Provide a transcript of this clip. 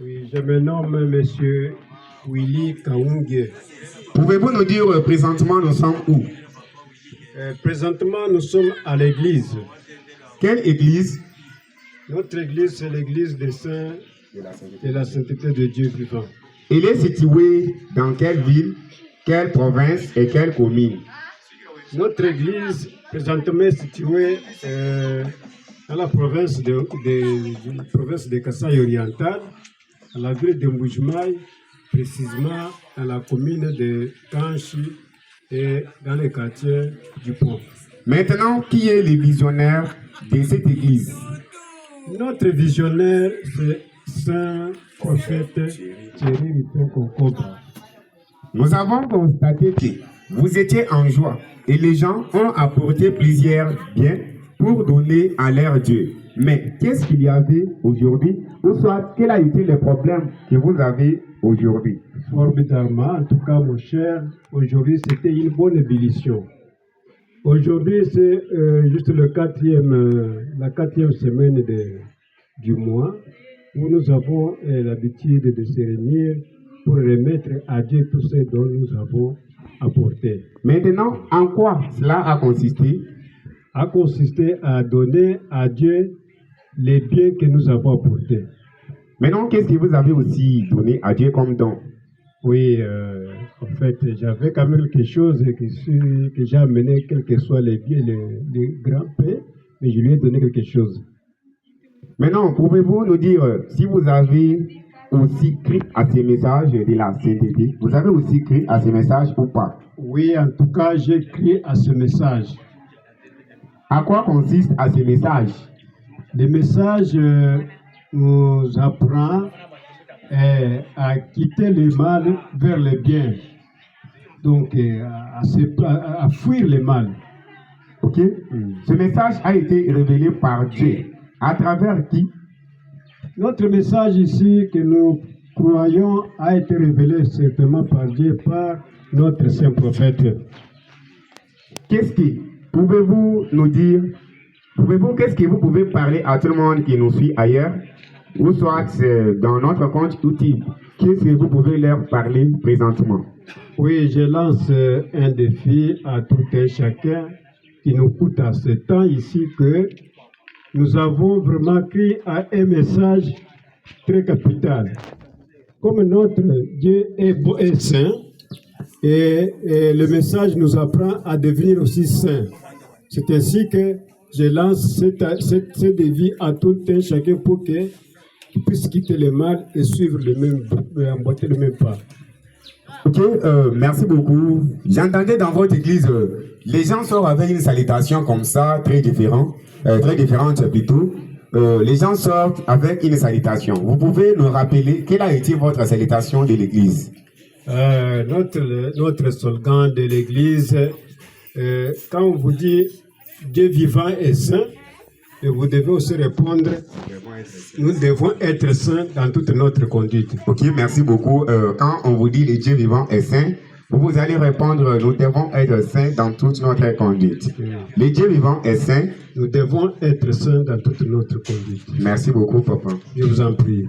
Oui, je me nomme Monsieur Willy Kaoungue. Pouvez-vous nous dire présentement nous sommes où? Présentement, nous sommes à l'église. Quelle église? Notre église, c'est l'église des saints de la sainteté de Dieu vivant. Elle est située dans quelle ville, quelle province et quelle commune? Notre église, présentement, est située dans la province de Kasaï oriental, à la ville de Mboujmaï, précisément dans la commune de Kanchi et dans le quartier du Pont. Maintenant, qui est le visionnaire de cette église? Notre visionnaire, c'est Saint Prophète Thierry Ripen-Concombre. Nous avons constaté que vous étiez en joie et les gens ont apporté plusieurs biens pour donner à leur Dieu. Mais qu'est-ce qu'il y avait aujourd'hui? Ou soit, quel a été le problème que vous avez aujourd'hui? Formidablement, en tout cas, mon cher, aujourd'hui, c'était une bonne ébullition. Aujourd'hui, c'est juste la quatrième semaine du mois où nous avons l'habitude de se réunir pour remettre à Dieu tout ce dont nous avons apporté. Maintenant, en quoi cela a consisté? A consisté à donner à Dieu les biens que nous avons apportés. Maintenant, qu'est-ce que vous avez aussi donné à Dieu comme don? Oui, en fait, j'avais quand même quelque chose que j'ai amené, quels que soient les biens, les grands pains, mais je lui ai donné quelque chose. Maintenant, pouvez-vous nous dire si vous avez aussi cru à ces messages de la sainteté? Vous avez aussi cru à ces messages ou pas? Oui, en tout cas, j'ai cru à ce message. À quoi consiste à ces messages? Les messages nous apprend à quitter le mal vers le bien. Donc, à fuir le mal. Ok. Ce message a été révélé par Dieu. À travers qui? Notre message ici que nous croyons a été révélé certainement par Dieu, par notre saint prophète. Qu'est-ce que vous pouvez parler à tout le monde qui nous suit ailleurs, ou soit dans notre compte YouTube? Qu'est-ce que vous pouvez leur parler présentement? Oui, je lance un défi à tout un chacun qui nous coûte à ce temps ici que nous avons vraiment créé un message très capital. Comme notre Dieu est beau et saint, et le message nous apprend à devenir aussi saint. C'est ainsi que je lance ce défi à tout un chacun pour qu'il puisse quitter le mal et suivre emboîter le même pas. Ok, merci beaucoup. J'entendais dans votre église, les gens sortent avec une salutation comme ça, très différente plutôt. Les gens sortent avec une salutation. Vous pouvez nous rappeler quelle a été votre salutation de l'église? Notre slogan de l'église, quand on vous dit Dieu vivant et saint, et vous devez aussi répondre, nous devons être saints dans toute notre conduite. Ok, merci beaucoup. Quand on vous dit le Dieu vivant est saint, vous allez répondre, nous devons être saints dans toute notre conduite. Le Dieu vivant est saint. Nous devons être saints dans toute notre conduite. Merci beaucoup, papa. Je vous en prie.